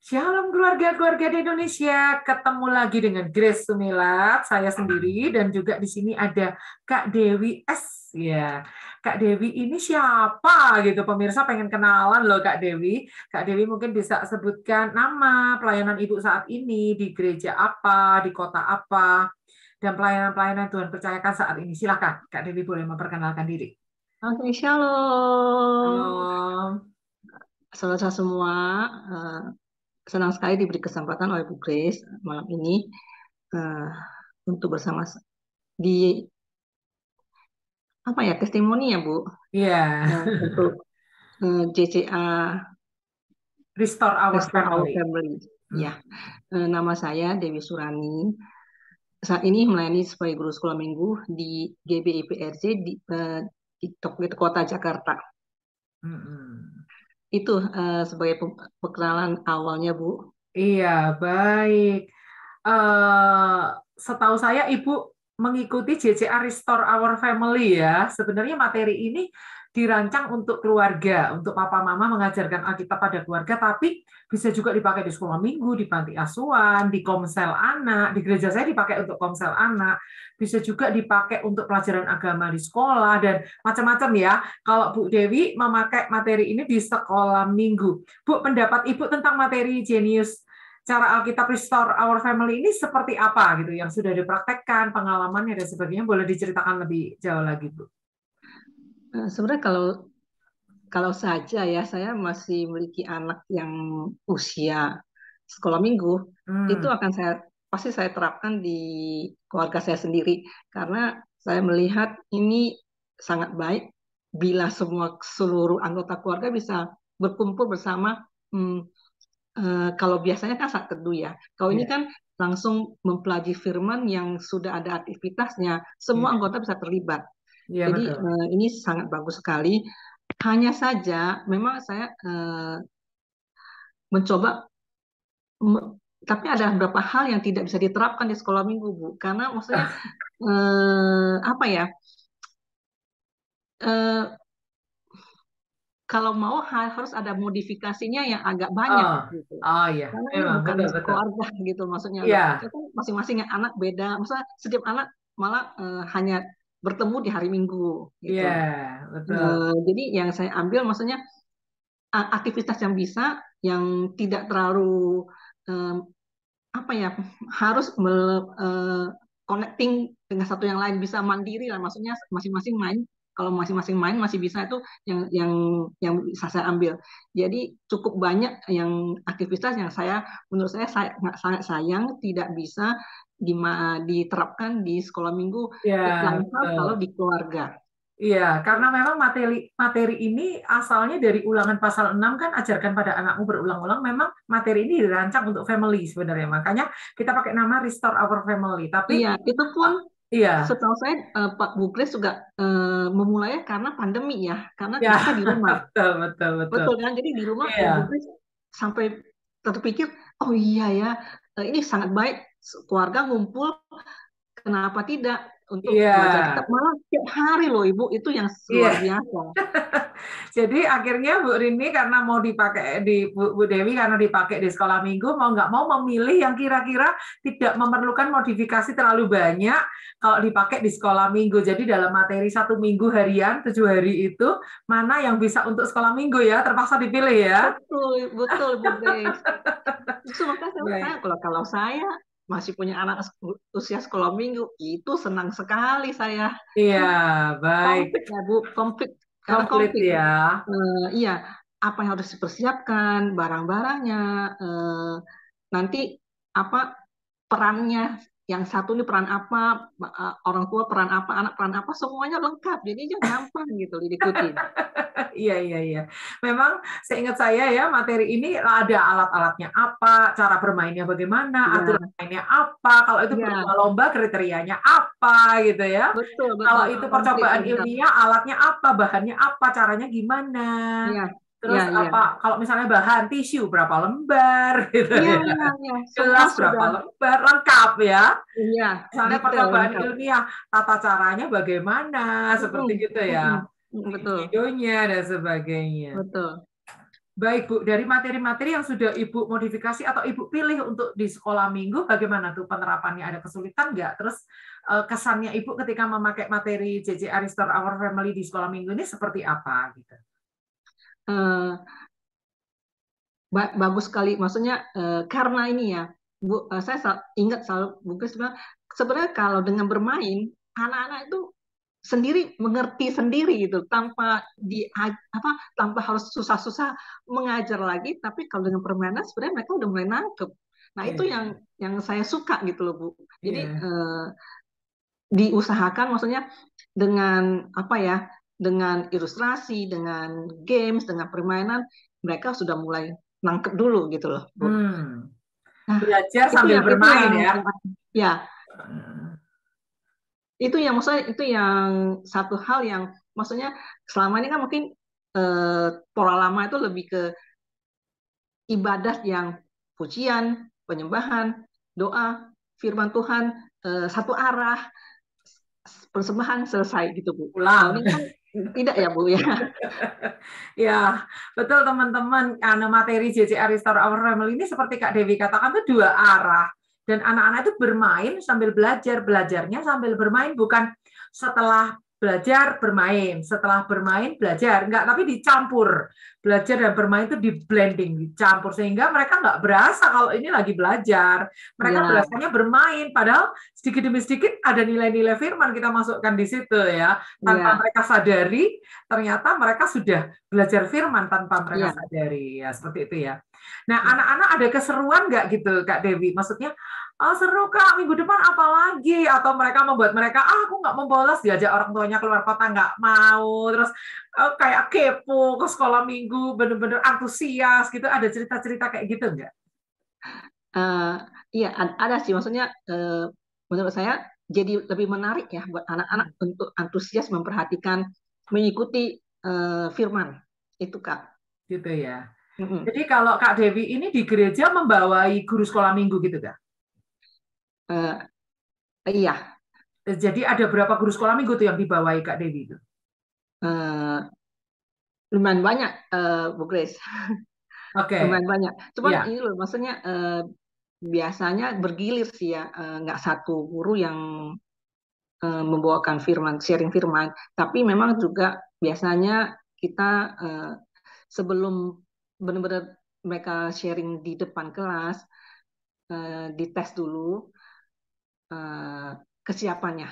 Shalom keluarga-keluarga di Indonesia. Ketemu lagi dengan Grace Sumilat, saya sendiri, dan juga di sini ada Kak Dewi S. Ya, Kak Dewi ini siapa gitu? Pemirsa pengen kenalan loh Kak Dewi. Kak Dewi mungkin bisa sebutkan nama pelayanan Ibu saat ini di gereja apa, di kota apa, dan pelayanan-pelayanan Tuhan percayakan saat ini. Silakan Kak Dewi boleh memperkenalkan diri. Oke, shalom. Halo. Saudara semua, eh, senang sekali diberi kesempatan oleh Bu Grace malam ini eh, untuk bersama di apa ya testimoni ya Bu, Iya. untuk JCA Restore Our Restore Our Family. Family. Hmm. Ya, nama saya Dewi Surani. Saat ini melayani sebagai guru sekolah minggu di GBIPRC di Kota Jakarta. Hmm. Itu sebagai perkenalan awalnya Bu. Iya, baik. Eh, Setahu saya Ibu mengikuti JCA Restore Our Family ya. Sebenarnya materi ini dirancang untuk keluarga, untuk papa mama mengajarkan Alkitab pada keluarga, tapi bisa juga dipakai di sekolah minggu, di panti asuhan, di komsel anak, di gereja saya dipakai untuk komsel anak, bisa juga dipakai untuk pelajaran agama di sekolah, dan macam-macam ya. Kalau Bu Dewi memakai materi ini di sekolah minggu. Bu, pendapat Ibu tentang materi Genius cara Alkitab Restore Our Family ini seperti apa gitu yang sudah dipraktekkan, pengalamannya dan sebagainya, boleh diceritakan lebih jauh lagi, Bu? Sebenarnya kalau kalau saja ya saya masih memiliki anak yang usia sekolah minggu, itu Hmm, akan pasti saya terapkan di keluarga saya sendiri karena saya melihat ini sangat baik bila seluruh anggota keluarga bisa berkumpul bersama. hmm, Kalau biasanya kan saat teduh ya, kalau ini ya, kan langsung mempelajari firman yang sudah ada aktivitasnya, semua ya, anggota bisa terlibat. ya Jadi betul. ini sangat bagus sekali. Hanya saja memang saya mencoba, tapi ada beberapa hal yang tidak bisa diterapkan di sekolah minggu, Bu. Karena maksudnya apa ya? eh, Kalau mau harus ada modifikasinya yang agak banyak Oh, gitu. oh ya, Karena ini memang bukan betul betul. sekeluarga gitu maksudnya loh. Iya, Saya kan masing-masing anak beda. Maksudnya setiap anak malah hanya bertemu di hari Minggu gitu. iya betul. Jadi yang saya ambil maksudnya aktivitas yang bisa, yang tidak terlalu eh, apa ya, harus connecting dengan satu yang lain, bisa mandiri lah, maksudnya masing-masing main. Kalau masing-masing main masih bisa, itu yang bisa saya ambil. Jadi cukup banyak yang aktivitas yang menurut saya sangat sayang tidak bisa diterapkan di sekolah minggu. Iya Lain hal betul. kalau di keluarga. Iya, karena memang materi materi ini asalnya dari Ulangan pasal 6 kan, ajarkan pada anakmu berulang-ulang. Memang materi ini dirancang untuk family sebenarnya. Makanya kita pakai nama Restore Our Family. Tapi Iya, itu pun iya, setahu saya Pak Bukres juga memulainya karena pandemi ya, karena ya kita di rumah. betul betul betul. Betul kan? Jadi di rumah Iya, Bu Kris sampai terpikir, oh iya ya, ini sangat baik keluarga ngumpul, kenapa tidak untuk iya, belajar kitab, malah tiap hari loh Ibu, itu yang iya. luar biasa. Jadi akhirnya Bu Rini karena mau dipakai di Bu Dewi karena dipakai di sekolah minggu, mau nggak mau memilih yang kira-kira tidak memerlukan modifikasi terlalu banyak kalau dipakai di sekolah minggu. Jadi dalam materi 1 minggu harian 7 hari itu, mana yang bisa untuk sekolah minggu ya, terpaksa dipilih ya. Betul, betul Bu Grace. Justru makanya saya Iya, bertanya, kalau saya masih punya anak usia sekolah minggu, itu senang sekali saya. iya, baik, Konflik ya Bu, konflik, karena komplit konflik. ya. Iya, apa yang harus dipersiapkan, barang-barangnya, nanti apa perannya, yang satu ini peran apa, orang tua peran apa, anak peran apa, semuanya lengkap, jadi aja gampang gitu diikutin. Iya, iya, iya. Memang seingat saya ya, materi ini ada alat-alatnya apa, cara bermainnya bagaimana, aturan Iya, mainnya apa, kalau itu iya, berlomba-lomba kriterianya apa gitu ya. betul, Kalau betul, itu komplit, percobaan benar. ilmiah, alatnya apa, bahannya apa, caranya gimana. Iya, iya, Terus iya, apa, kalau misalnya bahan tisu berapa lembar gitu iya, ya. iya, iya, semua Gelas berapa sudah, lembar, lengkap ya. iya, Misalnya detail, percobaan lengkap. ilmiah, tata caranya bagaimana, seperti Mm-mm, gitu ya. mm-mm, betul, Videonya dan sebagainya. betul. Baik, Bu. Dari materi-materi yang sudah Ibu modifikasi atau Ibu pilih untuk di sekolah minggu, bagaimana tuh penerapannya? Ada kesulitan nggak? Terus kesannya Ibu ketika memakai materi JJA Restore Our Family di sekolah minggu ini seperti apa? Gitu. Eh, Bagus sekali, maksudnya karena ini ya, Bu, saya ingat selalu Bu Kris bilang, sebenarnya kalau dengan bermain, anak-anak itu sendiri mengerti sendiri gitu, tanpa tanpa harus susah-susah mengajar lagi, tapi kalau dengan permainan sebenarnya mereka udah mulai nangkep. Nah itu Iya, yang saya suka gitu loh Bu. Jadi iya. diusahakan, maksudnya dengan apa ya, dengan ilustrasi, dengan games, dengan permainan, mereka sudah mulai nangkep dulu gitu loh, Bu. Hmm. Nah, Belajar itu sambil yang bermain ya. ya, Hmm. itu yang maksudnya itu yang satu hal yang maksudnya selama ini kan mungkin pola lama itu lebih ke ibadah yang pujian, penyembahan, doa, firman Tuhan, satu arah, persembahan selesai gitu Bu. Kalau Pulang. ini kan tidak ya Bu ya. Ya, betul teman-teman. Materi JJA Restore Our Family ini seperti Kak Dewi katakan itu dua arah. Dan anak-anak itu bermain sambil belajar, belajarnya sambil bermain, bukan setelah belajar bermain, setelah bermain belajar, enggak, tapi dicampur. Belajar dan bermain itu di blending, dicampur sehingga mereka enggak berasa kalau ini lagi belajar. Mereka Ya, berasanya bermain, padahal sedikit demi sedikit ada nilai-nilai firman kita masukkan di situ ya. Tanpa ya, mereka sadari, ternyata mereka sudah belajar firman tanpa mereka ya, sadari, ya seperti itu ya. Nah, ya. anak-anak ada keseruan nggak gitu, Kak Dewi? Maksudnya, oh, seru Kak, minggu depan apa lagi? Atau mereka membuat mereka, aku nggak mau bolos, diajak orang tuanya keluar kota nggak mau, terus kayak kepo ke sekolah minggu, bener-bener antusias gitu. Ada cerita-cerita kayak gitu nggak? Eh, iya ada sih, maksudnya menurut saya jadi lebih menarik ya buat anak-anak Hmm, untuk antusias memperhatikan, mengikuti firman itu Kak. gitu ya. Mm-mm. Jadi kalau Kak Dewi ini di gereja membawai guru sekolah minggu gitu, Kak? Eh, iya, Jadi ada berapa guru sekolah minggu tuh yang dibawai Kak Dewi itu? eh, lumayan banyak Bu Grace, Oke, lumayan banyak. Cuman ya. ini loh, maksudnya biasanya bergilir sih ya, nggak satu guru yang membawakan firman, sharing firman. Tapi memang juga biasanya kita sebelum benar-benar mereka sharing di depan kelas, dites dulu eh, kesiapannya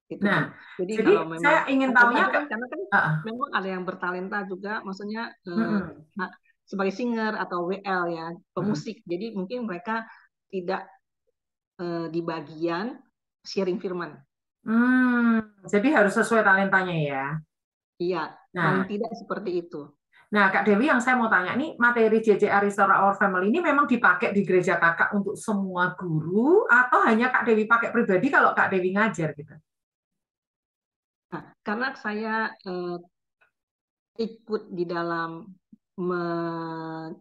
gitu Bu. Nah, Jadi kalau jadi memang saya ingin tahunya kadang-kadang Kak. kan karena kan Ah, memang ada yang bertalenta juga, maksudnya mm-mm, sebagai singer atau WL ya, mm-mm. pemusik. Jadi mungkin mereka tidak di bagian sharing firman. Jadi harus sesuai talentanya ya. Iya, paling Nah, tidak seperti itu. nah Kak Dewi yang saya mau tanya nih, materi JJA Restore Our Family ini memang dipakai di gereja Kakak untuk semua guru atau hanya Kak Dewi pakai pribadi kalau Kak Dewi ngajar gitu? Nah, karena saya ikut di dalam me-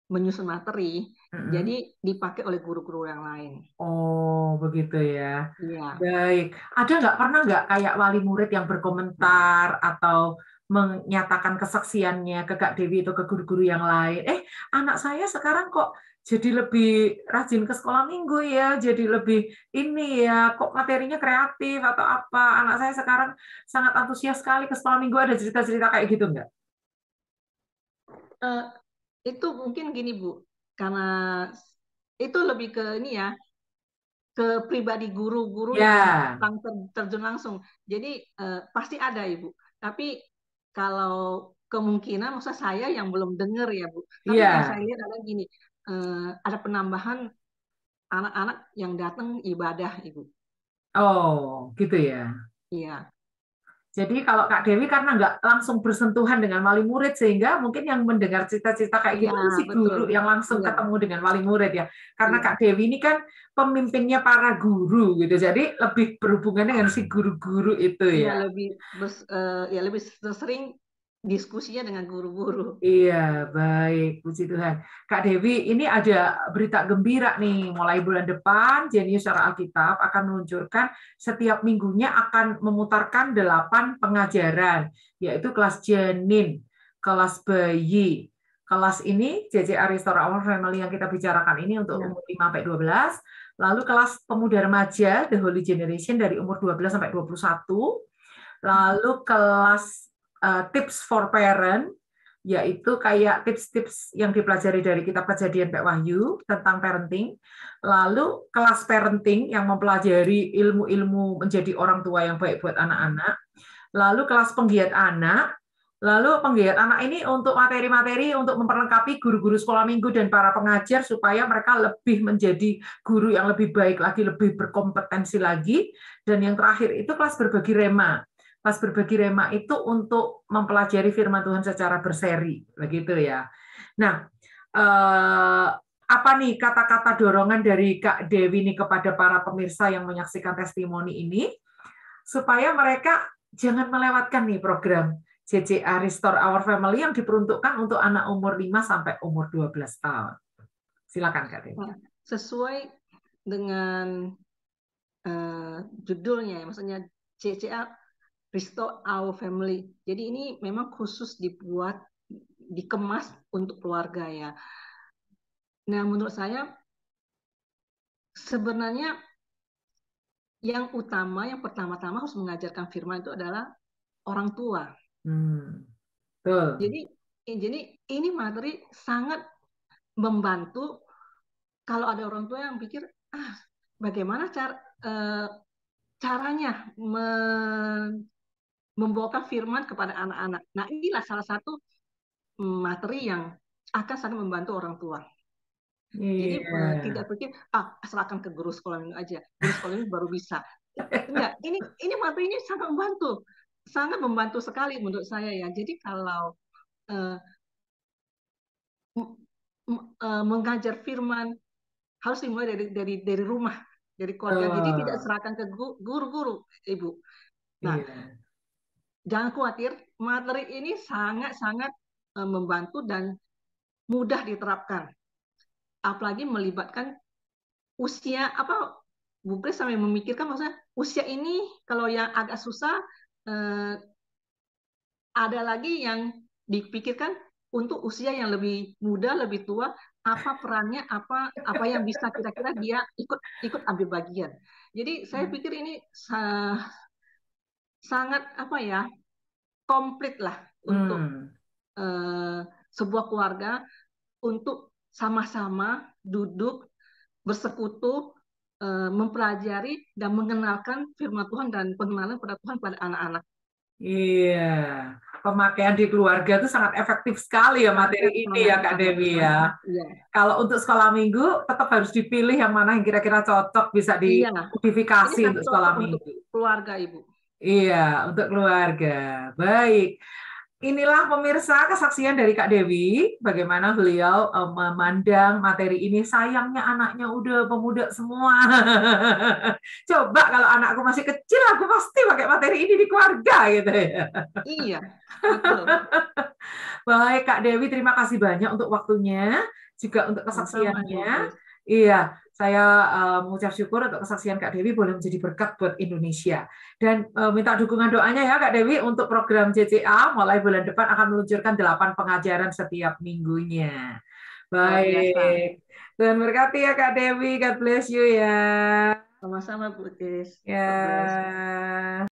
menyusun materi, Mm-mm. jadi dipakai oleh guru-guru yang lain. Oh, begitu ya. Iya. Baik. Ada nggak pernah nggak kayak wali murid yang berkomentar atau menyatakan kesaksiannya ke Kak Dewi atau ke guru-guru yang lain? Anak saya sekarang kok jadi lebih rajin ke sekolah minggu ya, jadi lebih ini ya, kok materinya kreatif atau apa? Anak saya sekarang sangat antusias sekali ke sekolah minggu. Ada cerita-cerita kayak gitu nggak? Eh, itu mungkin gini Bu, karena itu lebih ke ini ya, ke pribadi guru-guru yang Ya, terjun langsung. Jadi pasti ada Ibu. Tapi kalau kemungkinan, maksud saya yang belum dengar ya Bu. Tapi yang saya iya. lihat ada gini, ada penambahan anak-anak yang datang ibadah Ibu. Oh, gitu ya. Iya, Jadi kalau Kak Dewi karena nggak langsung bersentuhan dengan wali murid sehingga mungkin yang mendengar cerita-cerita kayak iya gitu kan si betul. guru yang langsung Iya, ketemu dengan wali murid ya. Karena iya. Kak Dewi ini kan pemimpinnya para guru gitu. Jadi lebih berhubungan dengan si guru-guru itu Iya ya. ya lebih sering diskusinya dengan guru-guru. Iya, baik. Puji Tuhan. Kak Dewi, ini ada berita gembira nih. Mulai bulan depan, Jenius Secara Alkitab akan meluncurkan setiap minggunya akan memutarkan 8 pengajaran, yaitu kelas janin, kelas bayi, kelas ini JCA Restore Our Family yang kita bicarakan ini untuk Ya. umur 5 sampai 12. Lalu kelas pemuda remaja The Holy Generation dari umur 12 sampai 21. Lalu kelas tips for parent, yaitu kayak tips-tips yang dipelajari dari kitab Kejadian Pak Wahyu tentang parenting. Lalu kelas parenting yang mempelajari ilmu-ilmu menjadi orang tua yang baik buat anak-anak. Lalu kelas penggiat anak. Lalu penggiat anak ini untuk materi-materi untuk memperlengkapi guru-guru sekolah minggu dan para pengajar supaya mereka lebih menjadi guru yang lebih baik lagi, lebih berkompetensi lagi. Dan yang terakhir itu kelas berbagi rema. Kelas berbagi rema itu untuk mempelajari firman Tuhan secara berseri, begitu ya. Nah, apa nih kata-kata dorongan dari Kak Dewi nih kepada para pemirsa yang menyaksikan testimoni ini supaya mereka jangan melewatkan nih program JCA Restore Our Family yang diperuntukkan untuk anak umur 5 sampai umur 12 tahun. Silakan Kak Dewi. Sesuai dengan judulnya, maksudnya JCA Restore Our Family. Jadi ini memang khusus dibuat, dikemas untuk keluarga ya. Nah, menurut saya sebenarnya yang utama, yang pertama-tama harus mengajarkan firman itu adalah orang tua. Betul. Jadi ini materi sangat membantu kalau ada orang tua yang pikir, bagaimana caranya membawakan firman kepada anak-anak. Nah, inilah salah satu materi yang akan sangat membantu orang tua. Jadi tidak pikir, serahkan ke guru sekolah minggu aja, guru sekolah minggu baru bisa. Enggak, ini materi ini sangat membantu sekali menurut saya ya. Jadi kalau mengajar firman harus dimulai dari rumah, dari keluarga. Jadi tidak serahkan ke guru-guru, Ibu. Nah, jangan khawatir, materi ini sangat-sangat membantu dan mudah diterapkan. Apalagi melibatkan usia Bu Kris sampai memikirkan maksudnya usia ini kalau yang agak susah ada lagi yang dipikirkan untuk usia yang lebih muda, lebih tua, apa perannya, apa yang bisa kira-kira dia ikut ambil bagian. Jadi saya pikir ini sangat komplit lah untuk sebuah keluarga untuk sama-sama duduk bersekutu mempelajari dan mengenalkan firman Tuhan dan pengenalan pada Tuhan pada anak-anak. Iya, pemakaian di keluarga itu sangat efektif sekali ya materi ini ya Kak Dewi ya. Iya. Kalau untuk sekolah minggu tetap harus dipilih yang mana yang kira-kira cocok bisa dimodifikasi untuk sekolah minggu. Untuk keluarga Ibu. Iya, untuk keluarga. Baik. Inilah pemirsa kesaksian dari Kak Dewi, bagaimana beliau memandang materi ini. Sayangnya anaknya udah pemuda semua. Coba kalau anakku masih kecil, aku pasti pakai materi ini di keluarga gitu ya. Iya, betul. Baik Kak Dewi, terima kasih banyak untuk waktunya, juga untuk kesaksiannya. Iya, saya mengucap syukur untuk kesaksian Kak Dewi boleh menjadi berkat buat Indonesia. Dan minta dukungan doanya ya Kak Dewi untuk program JCA mulai bulan depan akan meluncurkan 8 pengajaran setiap minggunya. Baik. Tuhan berkati ya Kak Dewi, God bless you ya. Sama-sama Bu Kris. Ya.